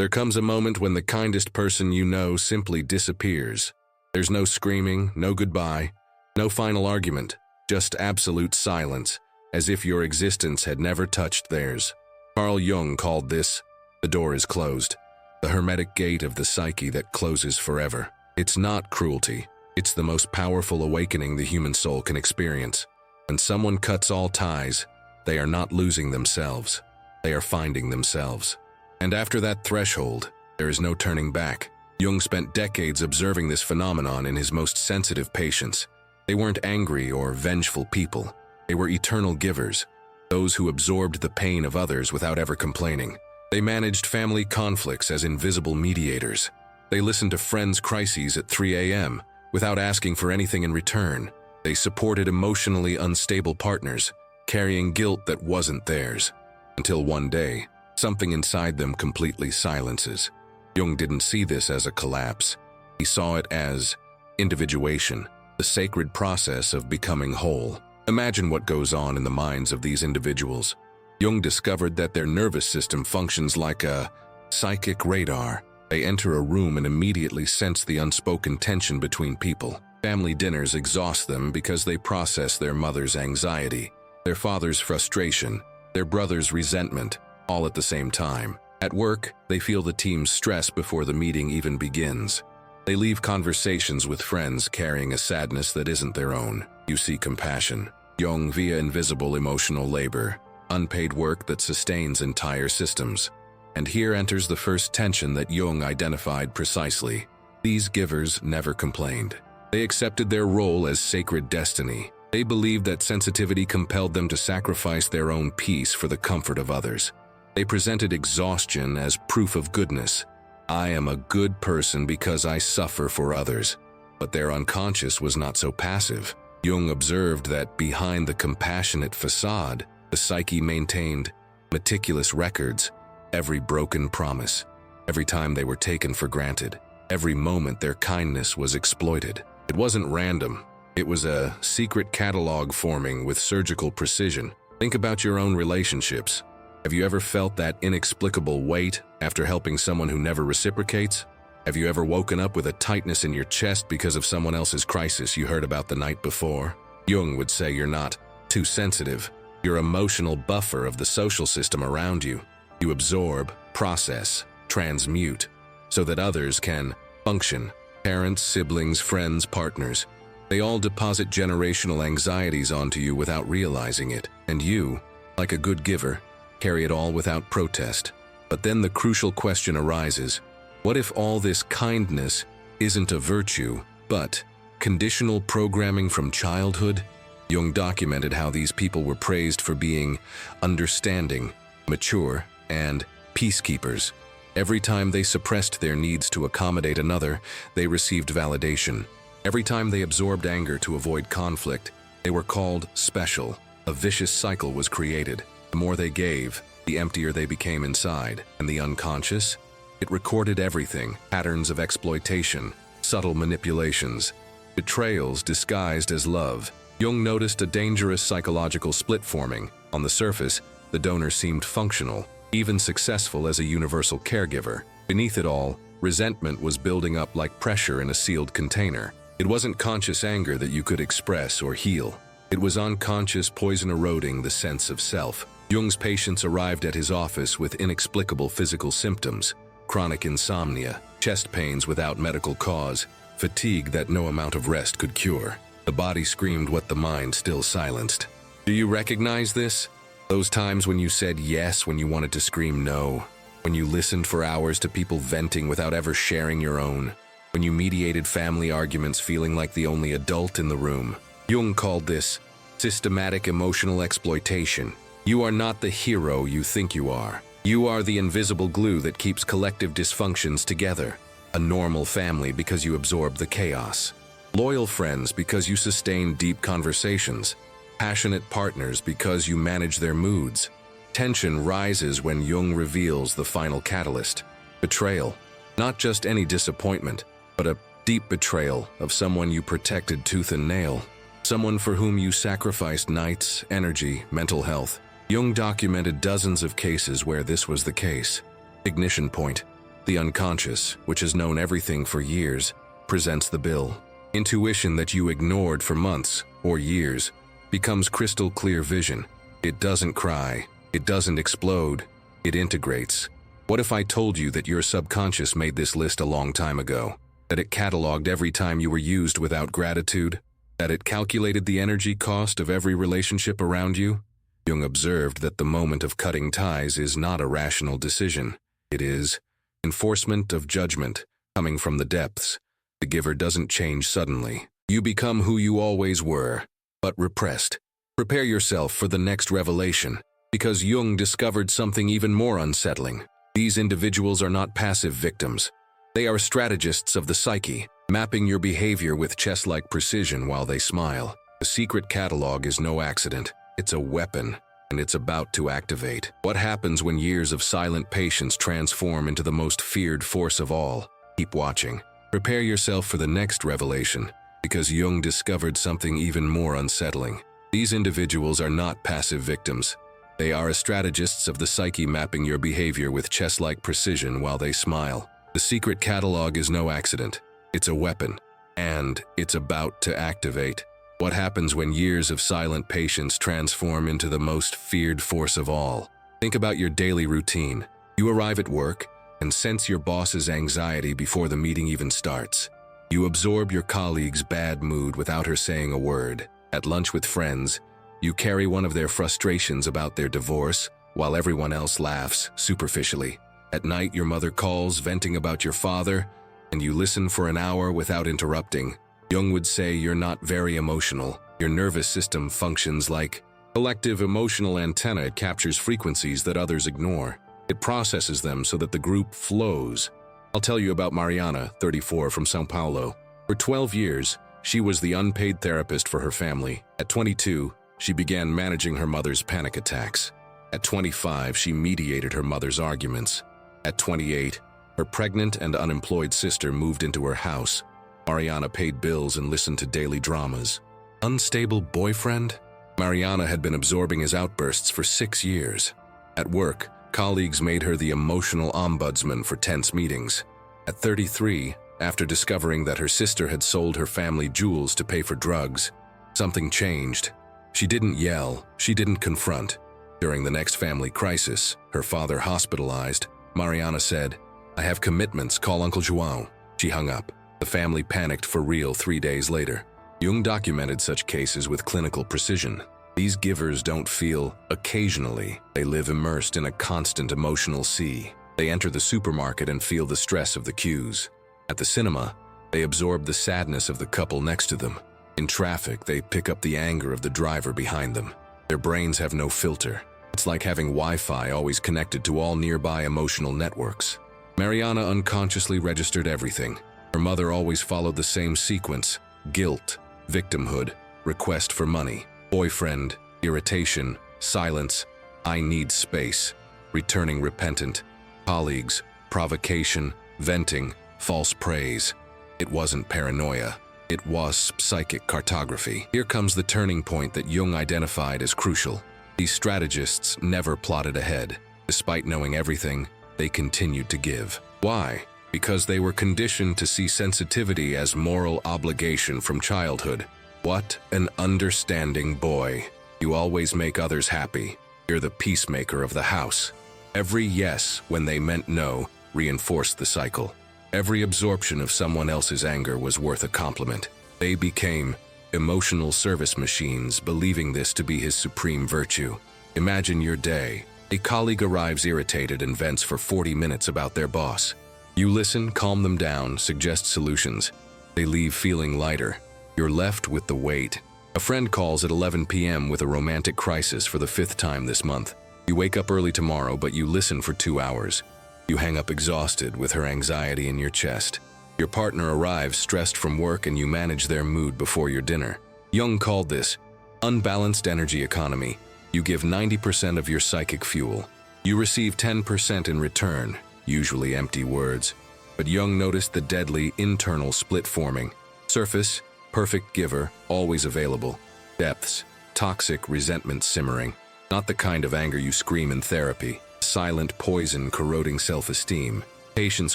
There comes a moment when the kindest person you know simply disappears. There's no screaming, no goodbye, no final argument, just absolute silence, as if your existence had never touched theirs. Carl Jung called this, "The door is closed," the hermetic gate of the psyche that closes forever. It's not cruelty. It's the most powerful awakening the human soul can experience. When someone cuts all ties, they are not losing themselves. They are finding themselves. And after that threshold, there is no turning back. Jung spent decades observing this phenomenon in his most sensitive patients. They weren't angry or vengeful people. They were eternal givers, those who absorbed the pain of others without ever complaining. They managed family conflicts as invisible mediators. They listened to friends' crises at 3 a.m. without asking for anything in return. They supported emotionally unstable partners, carrying guilt that wasn't theirs. Until one day, something inside them completely silences. Jung didn't see this as a collapse. He saw it as individuation, the sacred process of becoming whole. Imagine what goes on in the minds of these individuals. Jung discovered that their nervous system functions like a psychic radar. They enter a room and immediately sense the unspoken tension between people. Family dinners exhaust them because they process their mother's anxiety, their father's frustration, their brother's resentment, all at the same time. At work, they feel the team's stress before the meeting even begins. They leave conversations with friends carrying a sadness that isn't their own. You see compassion, Jung via invisible emotional labor, unpaid work that sustains entire systems. And here enters the first tension that Jung identified precisely. These givers never complained. They accepted their role as sacred destiny. They believed that sensitivity compelled them to sacrifice their own peace for the comfort of others. They presented exhaustion as proof of goodness. I am a good person because I suffer for others. But their unconscious was not so passive. Jung observed that behind the compassionate facade, the psyche maintained meticulous records, every broken promise, every time they were taken for granted, every moment their kindness was exploited. It wasn't random. It was a secret catalog forming with surgical precision. Think about your own relationships. Have you ever felt that inexplicable weight after helping someone who never reciprocates? Have you ever woken up with a tightness in your chest because of someone else's crisis you heard about the night before? Jung would say you're not too sensitive. You're an emotional buffer of the social system around you. You absorb, process, transmute, so that others can function. Parents, siblings, friends, partners. They all deposit generational anxieties onto you without realizing it. And you, like a good giver, carry it all without protest. But then the crucial question arises, what if all this kindness isn't a virtue, but conditional programming from childhood? Jung documented how these people were praised for being understanding, mature, and peacekeepers. Every time they suppressed their needs to accommodate another, they received validation. Every time they absorbed anger to avoid conflict, they were called special. A vicious cycle was created. The more they gave, the emptier they became inside. And the unconscious? It recorded everything, patterns of exploitation, subtle manipulations, betrayals disguised as love. Jung noticed a dangerous psychological split forming. On the surface, the donor seemed functional, even successful as a universal caregiver. Beneath it all, resentment was building up like pressure in a sealed container. It wasn't conscious anger that you could express or heal. It was unconscious poison eroding the sense of self. Jung's patients arrived at his office with inexplicable physical symptoms, chronic insomnia, chest pains without medical cause, fatigue that no amount of rest could cure. The body screamed what the mind still silenced. Do you recognize this? Those times when you said yes when you wanted to scream no, when you listened for hours to people venting without ever sharing your own, when you mediated family arguments feeling like the only adult in the room. Jung called this systematic emotional exploitation. You are not the hero you think you are. You are the invisible glue that keeps collective dysfunctions together. A normal family because you absorb the chaos. Loyal friends because you sustain deep conversations. Passionate partners because you manage their moods. Tension rises when Jung reveals the final catalyst. Betrayal. Not just any disappointment, but a deep betrayal of someone you protected tooth and nail. Someone for whom you sacrificed nights, energy, mental health. Jung documented dozens of cases where this was the case. Ignition point. The unconscious, which has known everything for years, presents the bill. Intuition that you ignored for months or years becomes crystal clear vision. It doesn't cry. It doesn't explode. It integrates. What if I told you that your subconscious made this list a long time ago? That it cataloged every time you were used without gratitude? That it calculated the energy cost of every relationship around you? Jung observed that the moment of cutting ties is not a rational decision. It is enforcement of judgment coming from the depths. The giver doesn't change suddenly. You become who you always were, but repressed. Prepare yourself for the next revelation, because Jung discovered something even more unsettling. These individuals are not passive victims. They are strategists of the psyche, mapping your behavior with chess-like precision while they smile. The secret catalog is no accident. It's a weapon, and it's about to activate. What happens when years of silent patience transform into the most feared force of all? Keep watching. Prepare yourself for the next revelation, because Jung discovered something even more unsettling. These individuals are not passive victims. They are strategists of the psyche, mapping your behavior with chess-like precision while they smile. The secret catalog is no accident. It's a weapon, and it's about to activate. What happens when years of silent patience transform into the most feared force of all? Think about your daily routine. You arrive at work and sense your boss's anxiety before the meeting even starts. You absorb your colleague's bad mood without her saying a word. At lunch with friends, you carry one of their frustrations about their divorce, while everyone else laughs superficially. At night, your mother calls, venting about your father, and you listen for an hour without interrupting. Jung would say you're not very emotional. Your nervous system functions like collective emotional antenna. It captures frequencies that others ignore. It processes them so that the group flows. I'll tell you about Mariana, 34, from São Paulo. For 12 years, she was the unpaid therapist for her family. At 22, she began managing her mother's panic attacks. At 25, she mediated her mother's arguments. At 28, her pregnant and unemployed sister moved into her house. Mariana paid bills and listened to daily dramas. Unstable boyfriend? Mariana had been absorbing his outbursts for 6 years. At work, colleagues made her the emotional ombudsman for tense meetings. At 33, after discovering that her sister had sold her family jewels to pay for drugs, something changed. She didn't yell, she didn't confront. During the next family crisis, her father hospitalized, Mariana said, "I have commitments, call Uncle João." She hung up. The family panicked for real 3 days later. Jung documented such cases with clinical precision. These givers don't feel occasionally. They live immersed in a constant emotional sea. They enter the supermarket and feel the stress of the queues. At the cinema, they absorb the sadness of the couple next to them. In traffic, they pick up the anger of the driver behind them. Their brains have no filter. It's like having Wi-Fi always connected to all nearby emotional networks. Mariana unconsciously registered everything. Her mother always followed the same sequence: guilt, victimhood, request for money, boyfriend, irritation, silence, I need space, returning repentant, colleagues, provocation, venting, false praise. It wasn't paranoia. It was psychic cartography. Here comes the turning point that Jung identified as crucial. These strategists never plotted ahead. Despite knowing everything, they continued to give. Why? Because they were conditioned to see sensitivity as moral obligation from childhood. What an understanding boy. You always make others happy. You're the peacemaker of the house. Every yes when they meant no reinforced the cycle. Every absorption of someone else's anger was worth a compliment. They became emotional service machines, believing this to be his supreme virtue. Imagine your day. A colleague arrives irritated and vents for 40 minutes about their boss. You listen, calm them down, suggest solutions. They leave feeling lighter. You're left with the weight. A friend calls at 11 p.m. with a romantic crisis for the 5th time this month. You wake up early tomorrow, but you listen for 2 hours. You hang up exhausted with her anxiety in your chest. Your partner arrives stressed from work and you manage their mood before your dinner. Jung called this unbalanced energy economy. You give 90% of your psychic fuel. You receive 10% in return, usually empty words. But Jung noticed the deadly internal split forming. Surface, perfect giver, always available. Depths, toxic resentment simmering. Not the kind of anger you scream in therapy. Silent poison corroding self-esteem. Patients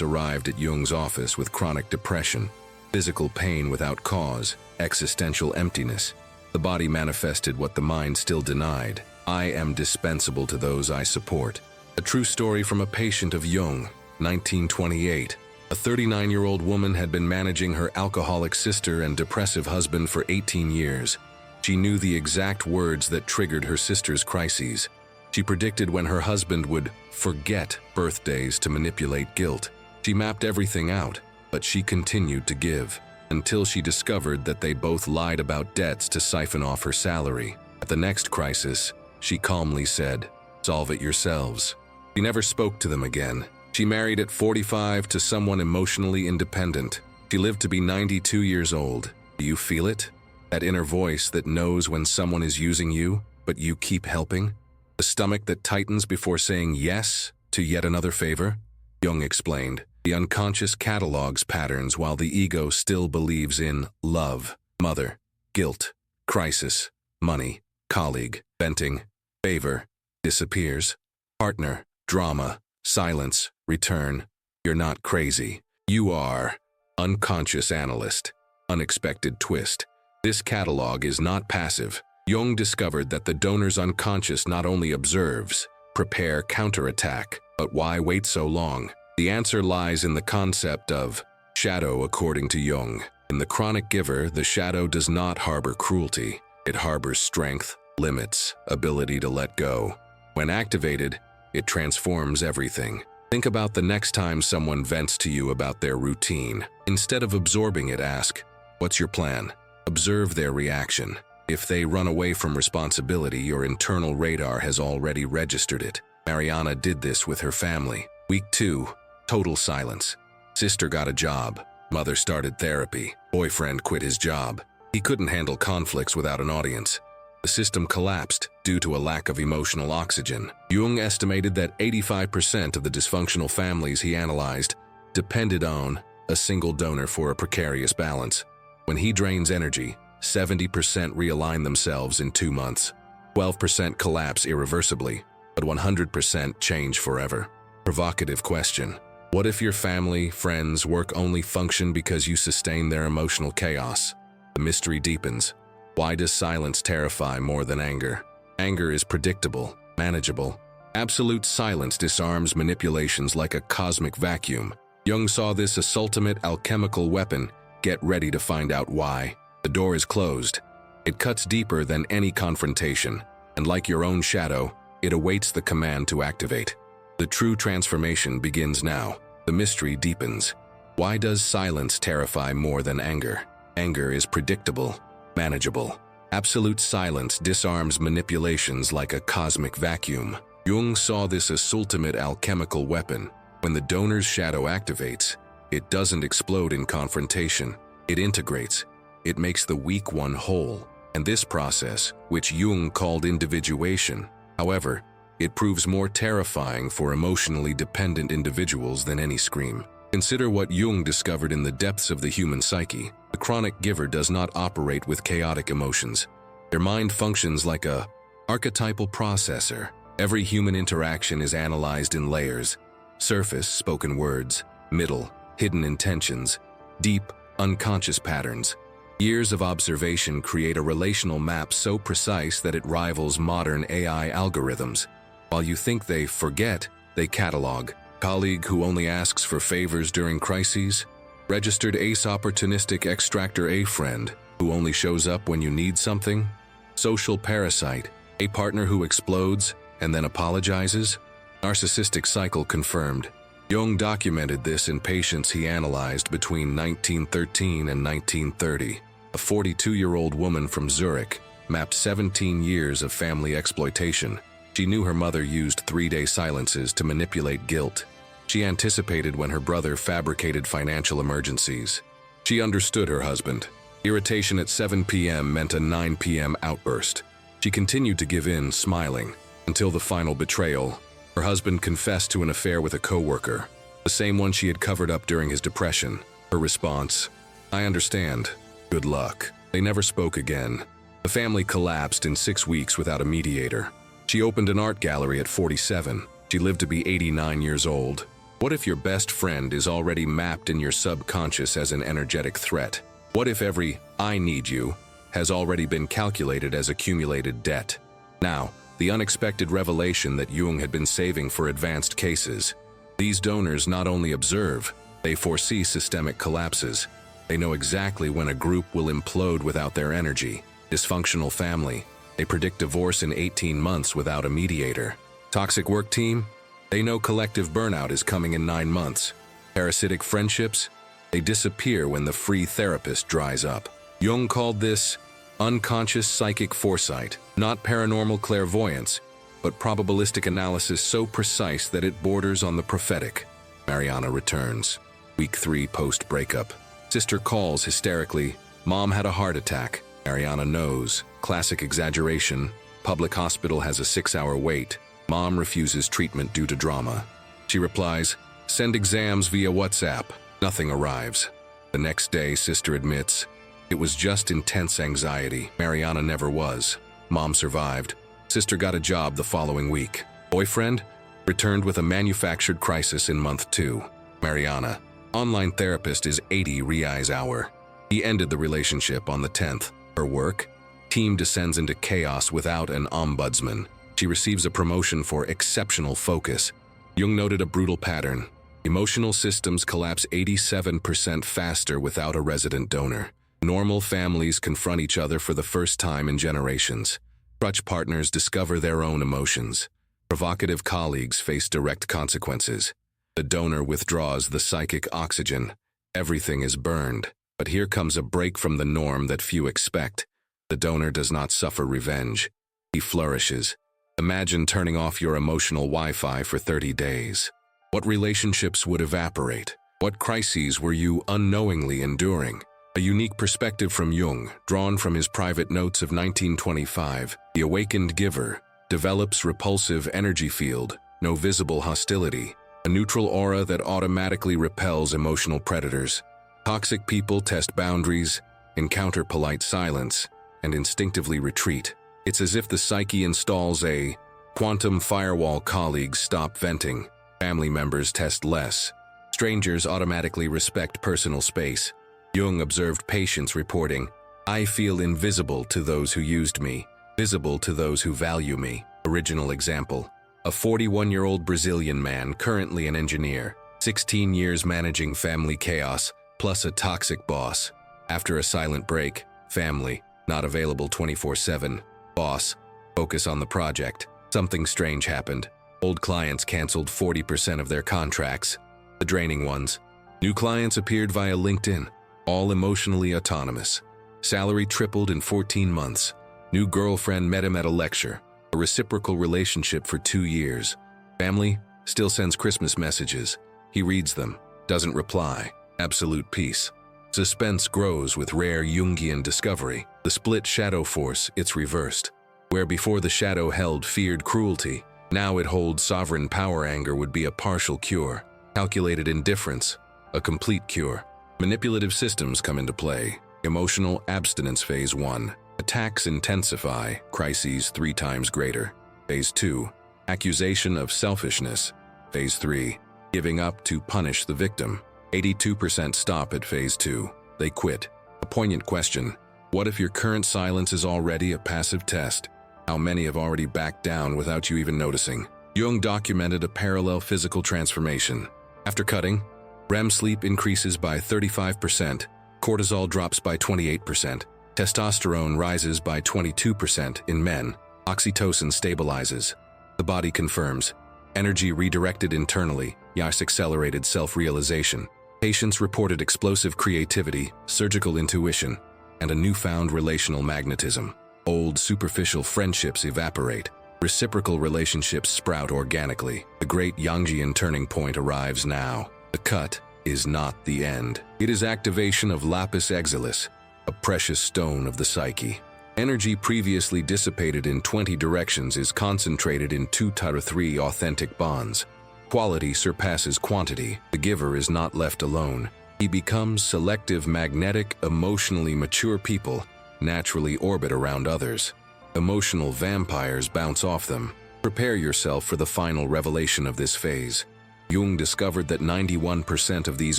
arrived at Jung's office with chronic depression, physical pain without cause, existential emptiness. The body manifested what the mind still denied. I am dispensable to those I support. A true story from a patient of Jung, 1928. A 39-year-old woman had been managing her alcoholic sister and depressive husband for 18 years. She knew the exact words that triggered her sister's crises. She predicted when her husband would forget birthdays to manipulate guilt. She mapped everything out, but she continued to give, until she discovered that they both lied about debts to siphon off her salary. At the next crisis, she calmly said, "Solve it yourselves." She never spoke to them again. She married at 45 to someone emotionally independent. She lived to be 92 years old. Do you feel it? That inner voice that knows when someone is using you, but you keep helping? The stomach that tightens before saying yes to yet another favor? Jung explained. The unconscious catalogs patterns while the ego still believes in love, mother, guilt, crisis, money, colleague, venting, favor, disappears, partner, drama, silence, return. You're not crazy. You are. Unconscious analyst. Unexpected twist. This catalog is not passive. Jung discovered that the donor's unconscious not only observes, prepare counterattack, but why wait so long? The answer lies in the concept of shadow according to Jung. In the chronic giver, the shadow does not harbor cruelty. It harbors strength, limits, ability to let go. When activated, it transforms everything. Think about the next time someone vents to you about their routine. Instead of absorbing it, ask, "What's your plan?" Observe their reaction. If they run away from responsibility, your internal radar has already registered it. Mariana did this with her family. Week 2, total silence. Sister got a job. Mother started therapy. Boyfriend quit his job. He couldn't handle conflicts without an audience. The system collapsed due to a lack of emotional oxygen. Jung estimated that 85% of the dysfunctional families he analyzed depended on a single donor for a precarious balance. When he drains energy, 70% realign themselves in 2 months. 12% collapse irreversibly, but 100% change forever. Provocative question. What if your family, friends, work only function because you sustain their emotional chaos? The mystery deepens. Why does silence terrify more than anger? Anger is predictable, manageable. Absolute silence disarms manipulations like a cosmic vacuum. Jung saw this as ultimate alchemical weapon. Get ready to find out why. The door is closed. It cuts deeper than any confrontation, and like your own shadow, it awaits the command to activate. The true transformation begins now. The mystery deepens. Why does silence terrify more than anger? Anger is predictable, manageable. Absolute silence disarms manipulations like a cosmic vacuum. Jung saw this as ultimate alchemical weapon. When the donor's shadow activates, it doesn't explode in confrontation. It integrates. It makes the weak one whole. And this process, which Jung called individuation, however, it proves more terrifying for emotionally dependent individuals than any scream. Consider what Jung discovered in the depths of the human psyche. The chronic giver does not operate with chaotic emotions. Their mind functions like a archetypal processor. Every human interaction is analyzed in layers: surface, spoken words; middle, hidden intentions; deep, unconscious patterns. Years of observation create a relational map so precise that it rivals modern AI algorithms. While you think they forget, they catalog. Colleague who only asks for favors during crises. Registered ace opportunistic extractor A friend who only shows up when you need something. Social parasite, a partner who explodes and then apologizes. Narcissistic cycle confirmed. Jung documented this in patients he analyzed between 1913 and 1930. A 42-year-old woman from Zurich mapped 17 years of family exploitation. She knew her mother used 3-day silences to manipulate guilt. She anticipated when her brother fabricated financial emergencies. She understood her husband. Irritation at 7 p.m. meant a 9 p.m. outburst. She continued to give in, smiling, until the final betrayal. Her husband confessed to an affair with a coworker, the same one she had covered up during his depression. Her response, "I understand. Good luck." They never spoke again. The family collapsed in 6 weeks without a mediator. She opened an art gallery at 47. She lived to be 89 years old. What if your best friend is already mapped in your subconscious as an energetic threat? What if every "I need you" has already been calculated as accumulated debt? Now, the unexpected revelation that Jung had been saving for advanced cases. These donors not only observe, they foresee systemic collapses. They know exactly when a group will implode without their energy. Dysfunctional family. They predict divorce in 18 months without a mediator. Toxic work team. They know collective burnout is coming in 9 months. Parasitic friendships. They disappear when the free therapist dries up. Jung called this unconscious psychic foresight, not paranormal clairvoyance, but probabilistic analysis so precise that it borders on the prophetic. Mariana returns. Week 3 post-breakup. Sister calls hysterically. Mom had a heart attack. Mariana knows. Classic exaggeration. Public hospital has a 6-hour wait. Mom refuses treatment due to drama. She replies, "Send exams via WhatsApp." Nothing arrives. The next day, sister admits, it was just intense anxiety. Mariana never was. Mom survived. Sister got a job the following week. Boyfriend returned with a manufactured crisis in month 2. Mariana, online therapist, is 80 reais hour. He ended the relationship on the 10th. Her work? Team descends into chaos without an ombudsman. She receives a promotion for exceptional focus. Jung noted a brutal pattern. Emotional systems collapse 87% faster without a resident donor. Normal families confront each other for the first time in generations. Crutch partners discover their own emotions. Provocative colleagues face direct consequences. The donor withdraws the psychic oxygen. Everything is burned. But here comes a break from the norm that few expect. The donor does not suffer revenge. He flourishes. Imagine turning off your emotional Wi-Fi for 30 days. What relationships would evaporate? What crises were you unknowingly enduring? A unique perspective from Jung, drawn from his private notes of 1925. The awakened giver develops repulsive energy field, no visible hostility, a neutral aura that automatically repels emotional predators. Toxic people test boundaries, encounter polite silence, and instinctively retreat. It's as if the psyche installs a quantum firewall. Colleagues stop venting. Family members test less. Strangers automatically respect personal space. Jung observed patients reporting, "I feel invisible to those who used me, visible to those who value me." Original example. A 41-year-old Brazilian man, currently an engineer, 16 years managing family chaos, plus a toxic boss. After a silent break, family, not available 24/7. Boss, focus on the project. Something strange happened. Old clients canceled 40% of their contracts, the draining ones. New clients appeared via LinkedIn, all emotionally autonomous. Salary tripled in 14 months. New girlfriend met him at a lecture. A reciprocal relationship for 2 years. Family still sends Christmas messages. He reads them, doesn't reply. Absolute peace. Suspense grows with rare Jungian discovery. The split shadow force, it's reversed. Where before the shadow held feared cruelty, now it holds sovereign power. Anger would be a partial cure. Calculated indifference, a complete cure. Manipulative systems come into play. Emotional abstinence phase 1. Attacks intensify, crises 3 times greater. Phase 2. Accusation of selfishness. Phase 3. Giving up to punish the victim. 82% stop at phase 2. They quit. A poignant question. What if your current silence is already a passive test? How many have already backed down without you even noticing? Jung documented a parallel physical transformation. After cutting, REM sleep increases by 35%, cortisol drops by 28%, testosterone rises by 22% in men, oxytocin stabilizes. The body confirms. Energy redirected internally, yes, accelerated self-realization. Patients reported explosive creativity, surgical intuition, and a newfound relational magnetism. Old superficial friendships evaporate. Reciprocal relationships sprout organically. The great Jungian turning point arrives now. The cut is not the end. It is activation of lapis exilis, a precious stone of the psyche. Energy previously dissipated in 20 directions is concentrated in 2 to 3 authentic bonds. Quality surpasses quantity. The giver is not left alone. He becomes selective, magnetic, emotionally mature people naturally orbit around others. Emotional vampires bounce off them. Prepare yourself for the final revelation of this phase. Jung discovered that 91% of these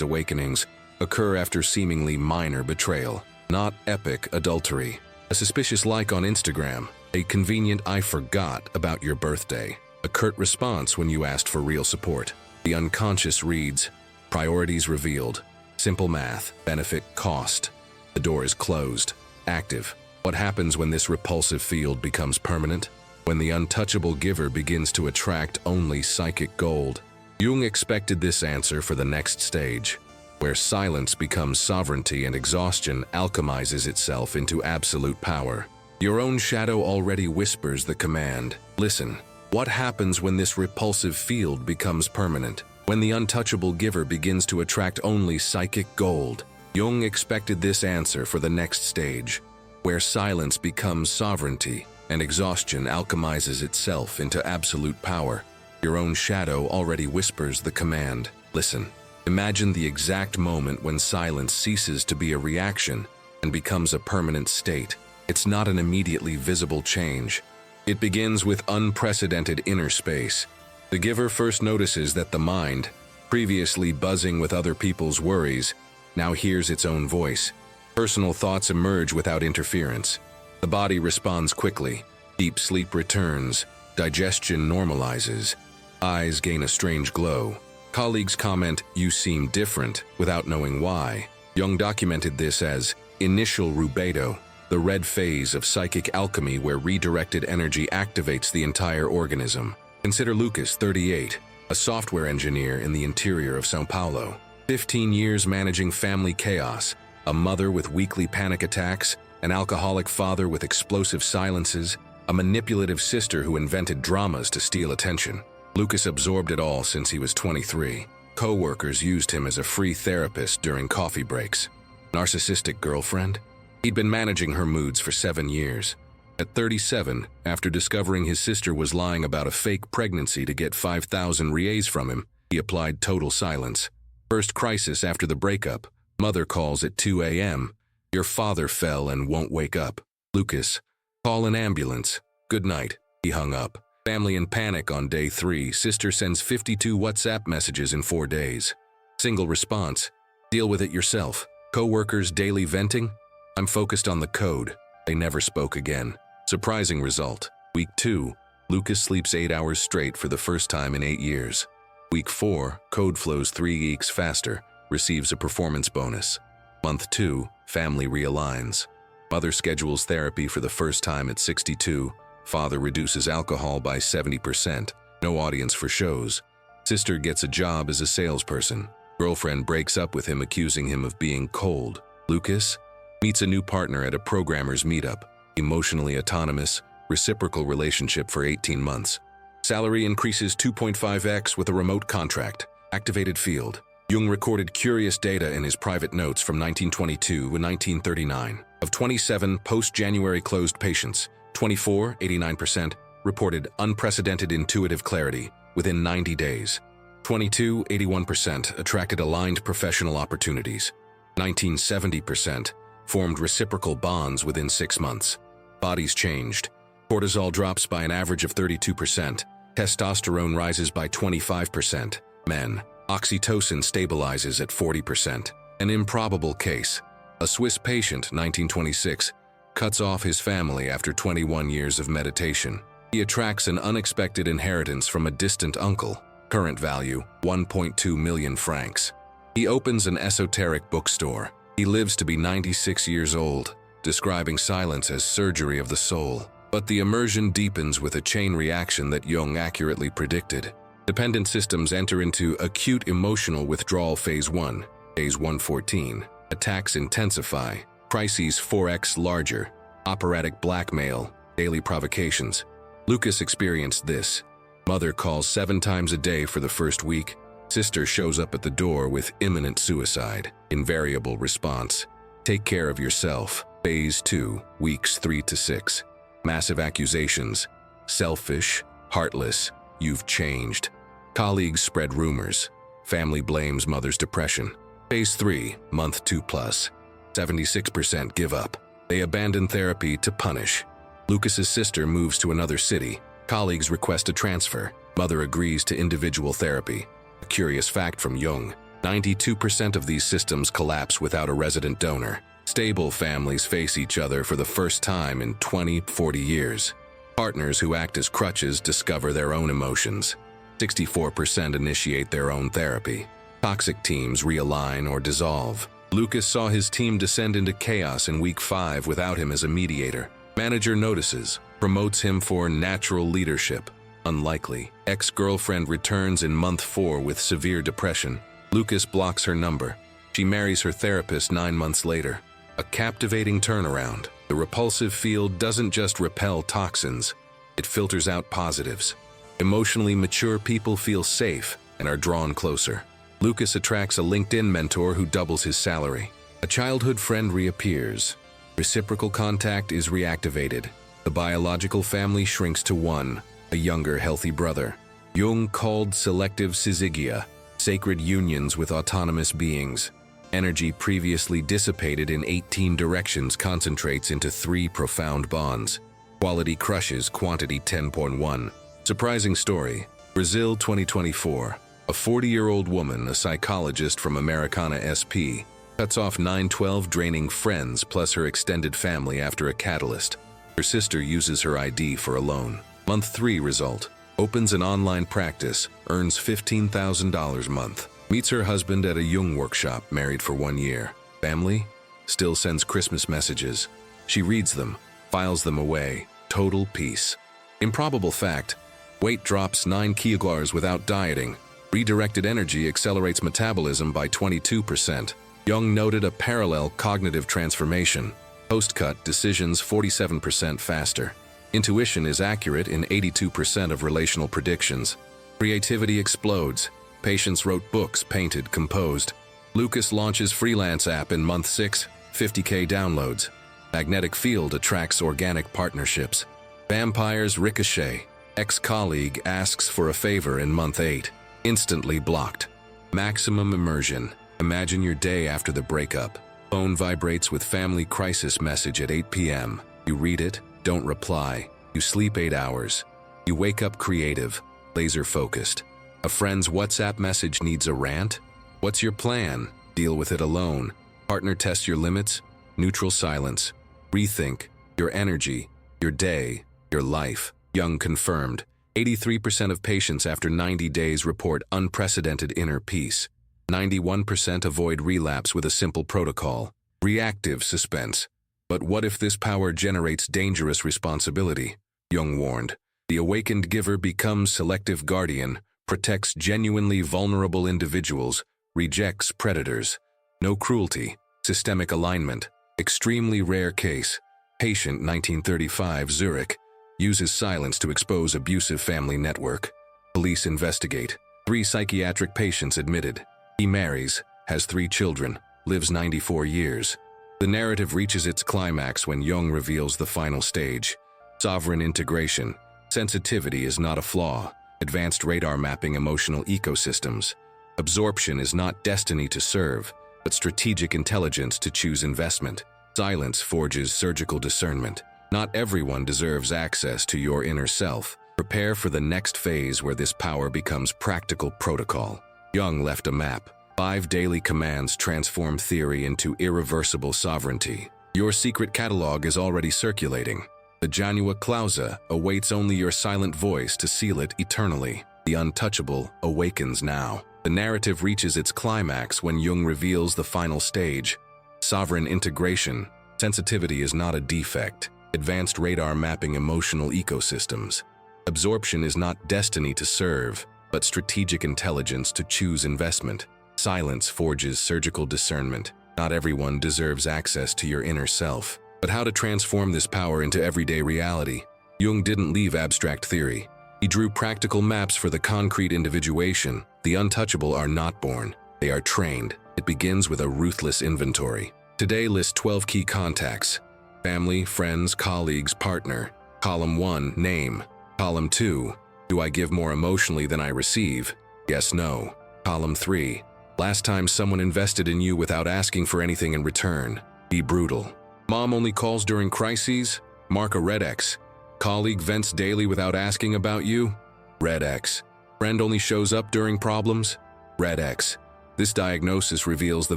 awakenings occur after seemingly minor betrayal, not epic adultery. A suspicious like on Instagram, a convenient "I forgot about your birthday," a curt response when you asked for real support. The unconscious reads, priorities revealed, simple math, benefit, cost. The door is closed, active. What happens when this repulsive field becomes permanent? When the untouchable giver begins to attract only psychic gold. Jung expected this answer for the next stage, where silence becomes sovereignty and exhaustion alchemizes itself into absolute power. Your own shadow already whispers the command, listen. What happens when this repulsive field becomes permanent? When the untouchable giver begins to attract only psychic gold? Jung expected this answer for the next stage, where silence becomes sovereignty and exhaustion alchemizes itself into absolute power. Your own shadow already whispers the command, listen. Imagine the exact moment when silence ceases to be a reaction and becomes a permanent state. It's not an immediately visible change. It begins with unprecedented inner space. The giver first notices that the mind, previously buzzing with other people's worries, now hears its own voice. Personal thoughts emerge without interference. The body responds quickly. Deep sleep returns. Digestion normalizes. Eyes gain a strange glow. Colleagues comment, "You seem different," without knowing why. Jung documented this as initial rubedo, the red phase of psychic alchemy where redirected energy activates the entire organism. Consider Lucas, 38, a software engineer in the interior of São Paulo. 15 years managing family chaos, a mother with weekly panic attacks, an alcoholic father with explosive silences, a manipulative sister who invented dramas to steal attention. Lucas absorbed it all since he was 23. Co-workers used him as a free therapist during coffee breaks. Narcissistic girlfriend? He'd been managing her moods for 7 years. At 37, after discovering his sister was lying about a fake pregnancy to get 5,000 reais from him, he applied total silence. First crisis after the breakup. Mother calls at 2 a.m. Your father fell and won't wake up. Lucas, call an ambulance. Good night. He hung up. Family in panic on day 3. Sister sends 52 WhatsApp messages in 4 days. Single response. Deal with it yourself. Co-workers daily venting. I'm focused on the code. They never spoke again. Surprising result. Week 2. Lucas sleeps 8 hours straight for the first time in 8 years. Week 4. Code flows 3 weeks faster. Receives a performance bonus. Month 2. Family realigns. Mother schedules therapy for the first time at 62. Father reduces alcohol by 70%. No audience for shows. Sister gets a job as a salesperson. Girlfriend breaks up with him, accusing him of being cold. Lucas meets a new partner at a programmer's meetup. Emotionally autonomous, reciprocal relationship for 18 months. Salary increases 2.5x with a remote contract. Activated field. Jung recorded curious data in his private notes from 1922 and 1939. Of 27 post-January closed patients, 24, 89%, reported unprecedented intuitive clarity within 90 days. 22, 81% attracted aligned professional opportunities. 19, 70% formed reciprocal bonds within 6 months. Bodies changed. Cortisol drops by an average of 32%. Testosterone rises by 25%. Men. Oxytocin stabilizes at 40%. An improbable case. A Swiss patient, 1926, cuts off his family after 21 years of meditation. He attracts an unexpected inheritance from a distant uncle. Current value, 1.2 million francs. He opens an esoteric bookstore. He lives to be 96 years old, describing silence as surgery of the soul. But the immersion deepens with a chain reaction that Jung accurately predicted. Dependent systems enter into acute emotional withdrawal phase 1, days 114. Attacks intensify. Crises 4x larger. Operatic blackmail. Daily provocations. Lucas experienced this. Mother calls 7 times a day for the first week. Sister shows up at the door with imminent suicide. Invariable response. Take care of yourself. Phase 2, weeks 3 to 6. Massive accusations. Selfish, heartless, you've changed. Colleagues spread rumors. Family blames mother's depression. Phase 3, month 2 plus. 76% give up. They abandon therapy to punish. Lucas's sister moves to another city. Colleagues request a transfer. Mother agrees to individual therapy. A curious fact from Jung: 92% of these systems collapse without a resident donor. Stable families face each other for the first time in 20-40 years. Partners who act as crutches discover their own emotions. 64% initiate their own therapy. Toxic teams realign or dissolve. Lucas saw his team descend into chaos in week 5 without him as a mediator. Manager notices, promotes him for natural leadership. Unlikely. Ex-girlfriend returns in month 4 with severe depression. Lucas blocks her number. She marries her therapist 9 months later. A captivating turnaround. The repulsive field doesn't just repel toxins, it filters out positives. Emotionally mature people feel safe and are drawn closer. Lucas attracts a LinkedIn mentor who doubles his salary. A childhood friend reappears. Reciprocal contact is reactivated. The biological family shrinks to one, a younger, healthy brother. Jung called selective syzygia, sacred unions with autonomous beings. Energy previously dissipated in 18 directions concentrates into 3 profound bonds. Quality crushes quantity 10.1. Surprising story. Brazil 2024. A 40-year-old woman, a psychologist from Americana SP, cuts off 9/12 draining friends plus her extended family after a catalyst. Her sister uses her ID for a loan. Month 3 result. Opens an online practice, earns $15,000 a month. Meets her husband at a Jung workshop, married for 1 year. Family? Still sends Christmas messages. She reads them, files them away. Total peace. Improbable fact. Weight drops 9 kilograms without dieting. Redirected energy accelerates metabolism by 22%. Jung noted a parallel cognitive transformation. Post-cut decisions 47% faster. Intuition is accurate in 82% of relational predictions. Creativity explodes. Patients wrote books, painted, composed. Lucas launches freelance app in month 6, 50K downloads. Magnetic field attracts organic partnerships. Vampires ricochet. Ex-colleague asks for a favor in month 8. Instantly blocked. Maximum immersion. Imagine your day after the breakup. Phone vibrates with family crisis message at 8 p.m. You read it, don't reply. You sleep 8 hours. You wake up creative, laser focused. A friend's WhatsApp message needs a rant? What's your plan? Deal with it alone. Partner tests your limits? Neutral silence. Rethink. Your energy. Your day. Your life. Jung confirmed. 83% of patients after 90 days report unprecedented inner peace. 91% avoid relapse with a simple protocol. Reactive suspense. But what if this power generates dangerous responsibility? Jung warned. The awakened giver becomes selective guardian, protects genuinely vulnerable individuals, rejects predators. No cruelty. Systemic alignment. Extremely rare case. Patient 1935 Zurich. Uses silence to expose abusive family network. Police investigate. 3 psychiatric patients admitted. He marries, has 3 children, lives 94 years. The narrative reaches its climax when Jung reveals the final stage. Sovereign integration. Sensitivity is not a flaw. Advanced radar mapping emotional ecosystems. Absorption is not destiny to serve, but strategic intelligence to choose investment. Silence forges surgical discernment. Not everyone deserves access to your inner self. Prepare for the next phase where this power becomes practical protocol. Jung left a map. 5 daily commands transform theory into irreversible sovereignty. Your secret catalog is already circulating. The Janua Clausa awaits only your silent voice to seal it eternally. The untouchable awakens now. The narrative reaches its climax when Jung reveals the final stage. Sovereign integration. Sensitivity is not a defect. Advanced radar mapping emotional ecosystems. Absorption is not destiny to serve, but strategic intelligence to choose investment. Silence forges surgical discernment. Not everyone deserves access to your inner self. But how to transform this power into everyday reality? Jung didn't leave abstract theory. He drew practical maps for the concrete individuation. The untouchable are not born. They are trained. It begins with a ruthless inventory. Today list 12 key contacts. Family, friends, colleagues, partner. Column 1, name. Column 2, do I give more emotionally than I receive? Yes, no. Column 3, last time someone invested in you without asking for anything in return. Be brutal. Mom only calls during crises? Mark a red X. Colleague vents daily without asking about you? Red X. Friend only shows up during problems? Red X. This diagnosis reveals the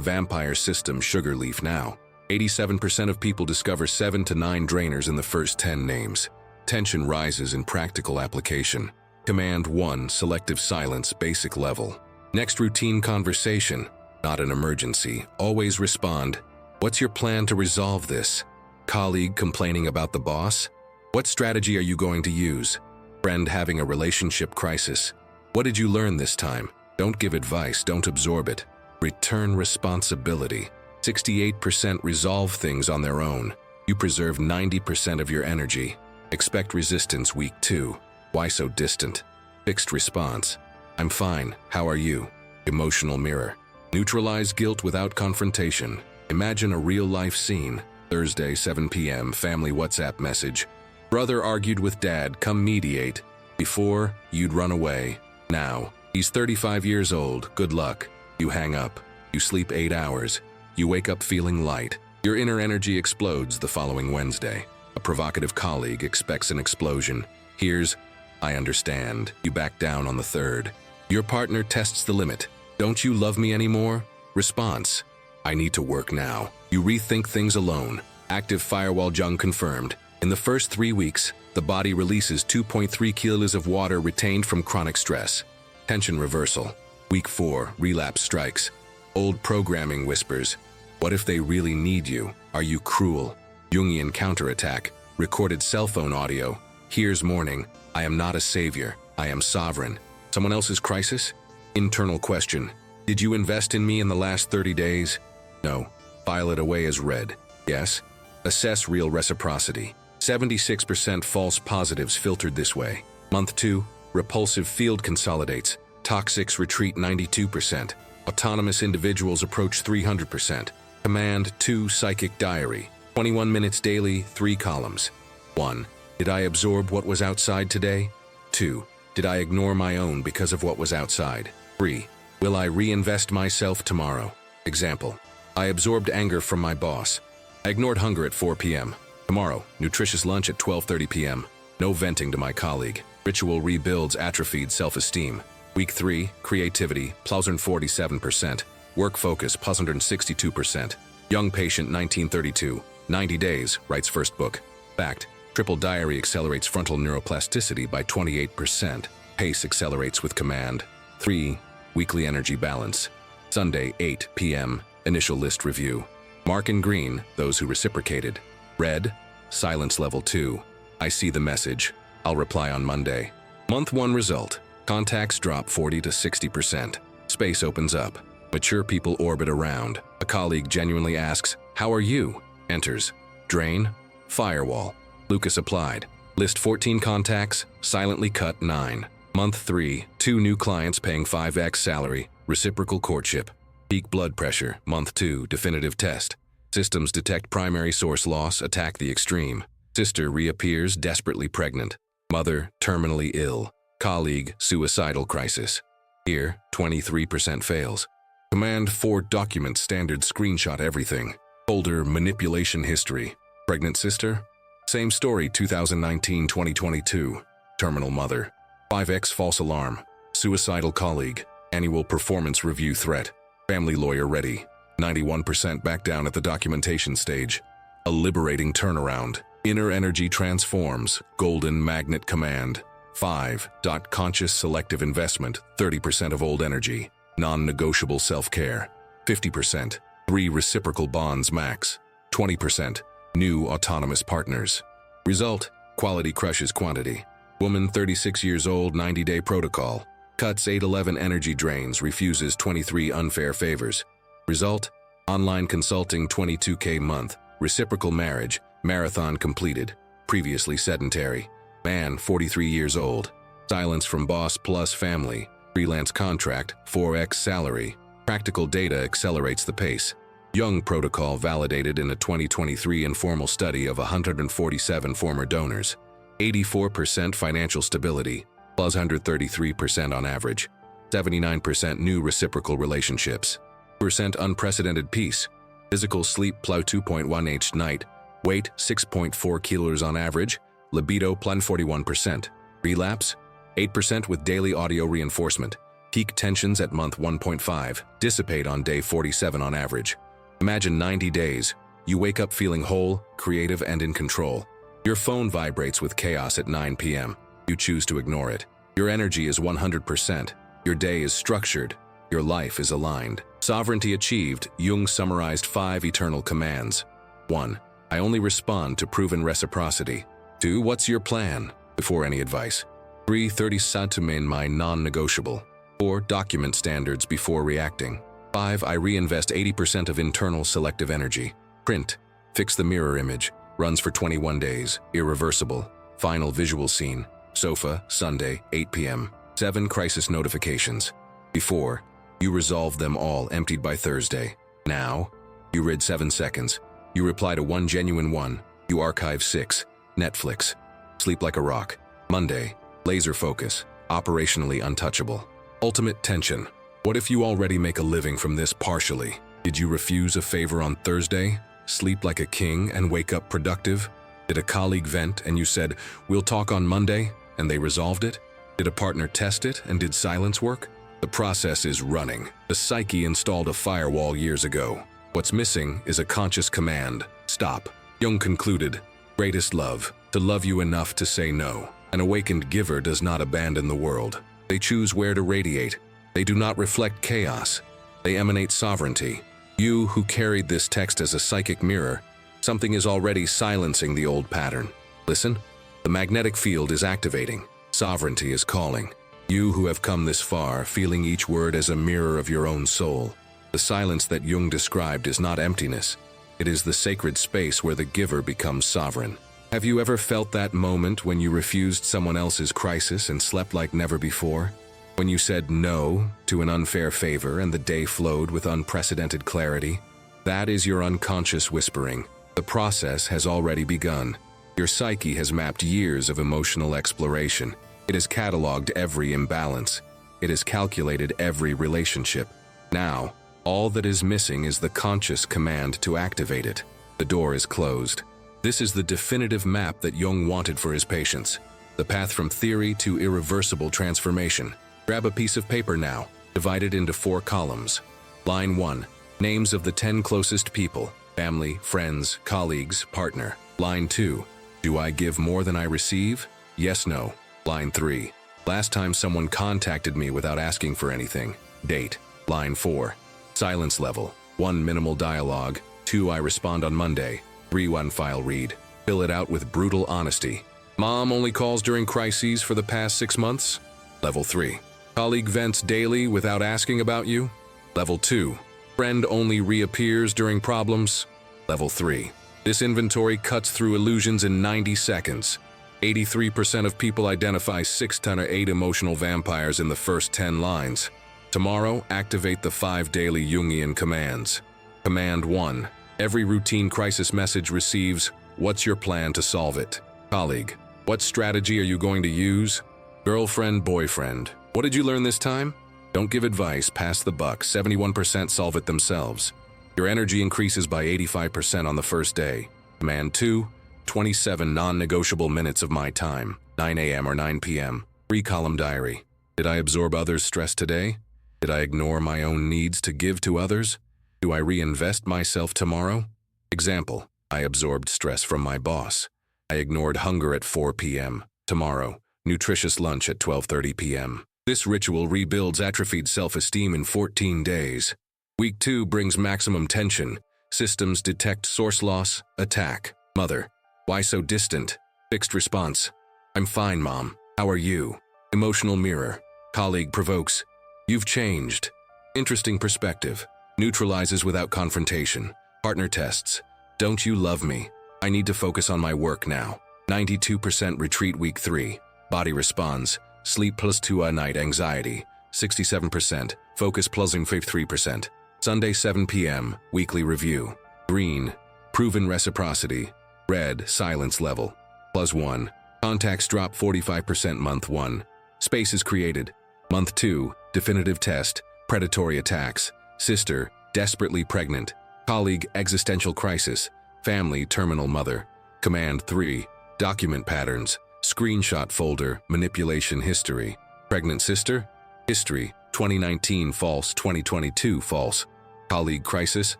vampire system sugar leaf now. 87% of people discover 7 to 9 drainers in the first 10 names. Tension rises in practical application. Command 1, selective silence, basic level. Next, routine conversation, not an emergency. Always respond. What's your plan to resolve this? Colleague complaining about the boss? What strategy are you going to use? Friend having a relationship crisis? What did you learn this time? Don't give advice, don't absorb it. Return responsibility. 68% resolve things on their own. You preserve 90% of your energy. Expect resistance week 2. Why so distant? Fixed response. I'm fine, how are you? Emotional mirror. Neutralize guilt without confrontation. Imagine a real-life scene. Thursday, 7 p.m., family WhatsApp message. Brother argued with dad, come mediate. Before, you'd run away. Now, he's 35 years old, good luck. You hang up. You sleep 8 hours. You wake up feeling light. Your inner energy explodes the following Wednesday. A provocative colleague expects an explosion. Here's, I understand. You back down on the 3rd. Your partner tests the limit. Don't you love me anymore? Response, I need to work now. You rethink things alone. Active firewall Jung confirmed. In the first 3 weeks, the body releases 2.3 kilos of water retained from chronic stress. Tension reversal. Week 4, relapse strikes. Old programming whispers. What if they really need you? Are you cruel? Jungian counterattack. Recorded cell phone audio. Here's morning. I am not a savior. I am sovereign. Someone else's crisis? Internal question. Did you invest in me in the last 30 days? No. File it away as read. Yes. Assess real reciprocity. 76% false positives filtered this way. Month 2, repulsive field consolidates. Toxics retreat 92%. Autonomous individuals approach 300%. Command 2, psychic diary. 21 minutes daily, 3 columns. 1. Did I absorb what was outside today? 2. Did I ignore my own because of what was outside? 3. Will I reinvest myself tomorrow? Example. I absorbed anger from my boss. I ignored hunger at 4 p.m. Tomorrow, nutritious lunch at 12:30 p.m. No venting to my colleague. Ritual rebuilds atrophied self-esteem. Week 3, creativity, +47%. Work focus, +62%. Young patient, 1932. 90 days, writes first book. Fact, triple diary accelerates frontal neuroplasticity by 28%. Pace accelerates with command. 3, weekly energy balance. Sunday, 8 p.m., initial list review. Mark in green, those who reciprocated. Red, silence level 2. I see the message. I'll reply on Monday. Month 1 result. Contacts drop 40 to 60%. Space opens up. Mature people orbit around. A colleague genuinely asks, how are you? Enters. Drain. Firewall. Lucas applied. List 14 contacts. Silently cut 9. Month 3. 2 new clients paying 5x salary. Reciprocal courtship. Peak blood pressure. Month 2. Definitive test. Systems detect primary source loss. Attack the extreme. Sister reappears desperately pregnant. Mother terminally ill. Colleague suicidal crisis. Here, 23% fails. Command 4 document standard screenshot everything. Folder manipulation history. Pregnant sister? Same story 2019-2022. Terminal mother. 5x false alarm. Suicidal colleague. Annual performance review threat. Family lawyer ready. 91% back down at the documentation stage. A liberating turnaround. Inner energy transforms. Golden magnet command. 5. Conscious selective investment. 30% of old energy. Non-negotiable self-care. 50%. 3 reciprocal bonds max. 20%. New autonomous partners. Result, quality crushes quantity. Woman 36 years old, 90-day protocol. Cuts 811 energy drains, refuses 23 unfair favors. Result, online consulting 22K month. Reciprocal marriage, marathon completed. Previously sedentary. Man 43 years old. Silence from boss plus family. Freelance contract, 4x salary. Practical data accelerates the pace. Young protocol validated in a 2023 informal study of 147 former donors. 84% financial stability, plus 133% on average. 79% new reciprocal relationships. Percent unprecedented peace. Physical sleep plus 2.1 night. Weight 6.4 kilos on average. Libido plus 41%. Relapse 8% with daily audio reinforcement. Peak tensions at month 1.5, dissipate on day 47 on average. Imagine 90 days. You wake up feeling whole, creative, and in control. Your phone vibrates with chaos at 9 p.m. You choose to ignore it. Your energy is 100%. Your day is structured. Your life is aligned. Sovereignty achieved. Jung summarized 5 eternal commands. 1. I only respond to proven reciprocity. 2. What's your plan? Before any advice. 3. 30 satumain my non-negotiable. 4. Document standards before reacting. 5. I reinvest 80% of internal selective energy. Print. Fix the mirror image. Runs for 21 days. Irreversible. Final visual scene. Sofa, Sunday, 8 p.m. 7 crisis notifications. Before, you resolved them all, emptied by Thursday. Now, you read 7 seconds. You reply to 1 genuine one. You archive 6. Netflix. Sleep like a rock. Monday. Laser focus. Operationally untouchable. Ultimate tension. What if you already make a living from this partially? Did you refuse a favor on Thursday? Sleep like a king and wake up productive? Did a colleague vent and you said, we'll talk on Monday, and they resolved it? Did a partner test it and did silence work? The process is running. The psyche installed a firewall years ago. What's missing is a conscious command. Stop. Jung concluded, greatest love, to love you enough to say no. An awakened giver does not abandon the world. They choose where to radiate. They do not reflect chaos. They emanate sovereignty. You who carried this text as a psychic mirror, something is already silencing the old pattern. Listen, the magnetic field is activating. Sovereignty is calling. You who have come this far, feeling each word as a mirror of your own soul. The silence that Jung described is not emptiness. It is the sacred space where the giver becomes sovereign. Have you ever felt that moment when you refused someone else's crisis and slept like never before? When you said no to an unfair favor and the day flowed with unprecedented clarity? That is your unconscious whispering. The process has already begun. Your psyche has mapped years of emotional exploration. It has cataloged every imbalance. It has calculated every relationship. Now, all that is missing is the conscious command to activate it. The door is closed. This is the definitive map that Jung wanted for his patients. The path from theory to irreversible transformation. Grab a piece of paper now, divide it into 4 columns. Line 1, names of the 10 closest people, family, friends, colleagues, partner. Line 2, do I give more than I receive? Yes, no. Line 3, last time someone contacted me without asking for anything. Date. Line 4, silence level. 1, minimal dialogue. 2, I respond on Monday. 3, 1, file read. Fill it out with brutal honesty. Mom only calls during crises for the past 6 months? Level 3, colleague vents daily without asking about you? Level 2, friend only reappears during problems? Level 3, this inventory cuts through illusions in 90 seconds. 83% of people identify 6 to 8 emotional vampires in the first 10 lines. Tomorrow, activate the 5 daily Jungian commands. Command 1. Every routine crisis message receives, what's your plan to solve it? Colleague, what strategy are you going to use? Girlfriend, boyfriend, what did you learn this time? Don't give advice, pass the buck. 71% solve it themselves. Your energy increases by 85% on the first day. Command 2. 27 non-negotiable minutes of my time, 9 a.m. or 9 p.m. 3-column diary. Did I absorb others' stress today? Did I ignore my own needs to give to others? Do I reinvest myself tomorrow? Example, I absorbed stress from my boss. I ignored hunger at 4 p.m. Tomorrow, nutritious lunch at 12:30 p.m. This ritual rebuilds atrophied self-esteem in 14 days. Week 2 brings maximum tension. Systems detect source loss, attack. Mother, why so distant? Fixed response. I'm fine, Mom. How are you? Emotional mirror. Colleague provokes. You've changed. Interesting perspective. Neutralizes without confrontation. Partner tests. Don't you love me? I need to focus on my work now. 92% retreat week 3. Body responds. Sleep plus 2 a night anxiety. 67%. Focus plus 53%. Sunday 7 p.m. Weekly review. Green. Proven reciprocity. Red. Silence level. +1. Contacts drop 45% month 1. Space is created. Month 2. Definitive test. Predatory attacks. Sister. Desperately pregnant. Colleague. Existential crisis. Family. Terminal mother. Command 3. Document patterns. Screenshot folder. Manipulation history. Pregnant sister. History. 2019 false, 2022 false. Colleague crisis,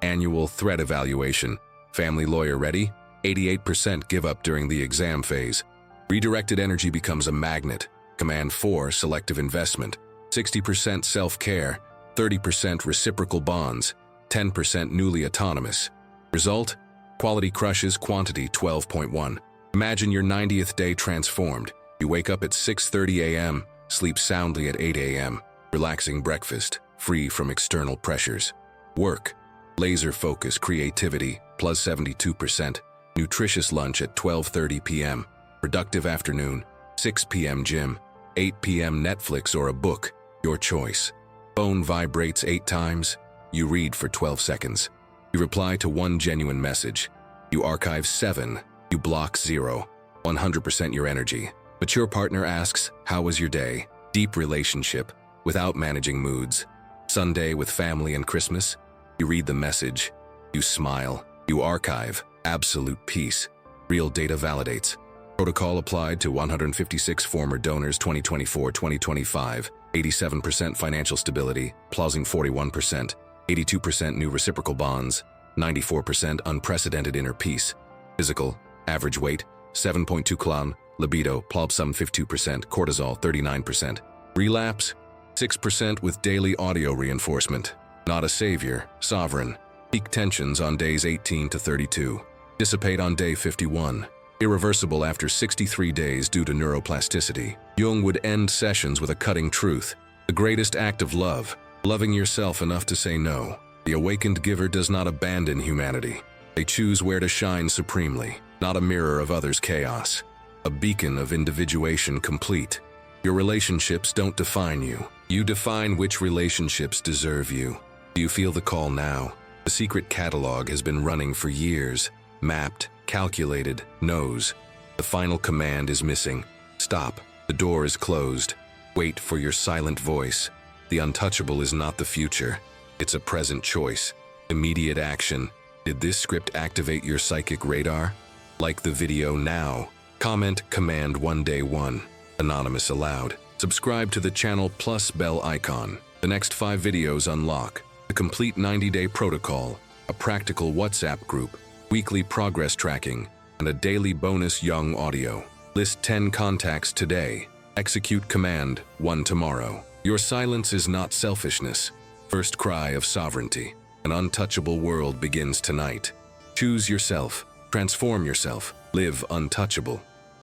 annual threat evaluation. Family lawyer ready? 88% give up during the exam phase. Redirected energy becomes a magnet. Command 4, selective investment. 60% self-care, 30% reciprocal bonds, 10% newly autonomous. Result? Quality crushes, quantity 12.1. Imagine your 90th day transformed. You wake up at 6:30 a.m., sleep soundly at 8 a.m., relaxing breakfast, free from external pressures. Work, laser focus, creativity, plus 72%. Nutritious lunch at 12:30 p.m. Productive afternoon, 6 p.m. gym, 8 p.m. Netflix or a book, your choice. Phone vibrates 8 times. You read for 12 seconds. You reply to 1 genuine message. You archive 7. You block 0. 100% your energy. Mature partner asks, how was your day? Deep relationship, without managing moods. Sunday with family and Christmas. You read the message. You smile. You archive. Absolute peace. Real data validates. Protocol applied to 156 former donors 2024-2025. 87% financial stability, pausing 41%. 82% new reciprocal bonds. 94% unprecedented inner peace. Physical, average weight, 7.2 kg. Libido, plobsum 52%, cortisol 39%. Relapse, 6% with daily audio reinforcement. Not a savior, sovereign. Peak tensions on days 18 to 32. Dissipate on day 51. Irreversible after 63 days due to neuroplasticity. Jung would end sessions with a cutting truth. The greatest act of love, loving yourself enough to say no. The awakened giver does not abandon humanity. They choose where to shine supremely, not a mirror of others' chaos. A beacon of individuation complete. Your relationships don't define you. You define which relationships deserve you. Do you feel the call now? The secret catalog has been running for years. Mapped, calculated, knows. The final command is missing. Stop. The door is closed. Wait for your silent voice. The untouchable is not the future. It's a present choice. Immediate action. Did this script activate your psychic radar? Like the video now. Comment command 1 day 1. Anonymous allowed. Subscribe to the channel plus bell icon. The next 5 videos unlock the complete 90-day protocol, a practical WhatsApp group, weekly progress tracking, and a daily bonus Jung audio. List 10 contacts today. Execute command 1 tomorrow. Your silence is not selfishness. First cry of sovereignty. An untouchable world begins tonight. Choose yourself. Transform yourself. Live untouchable.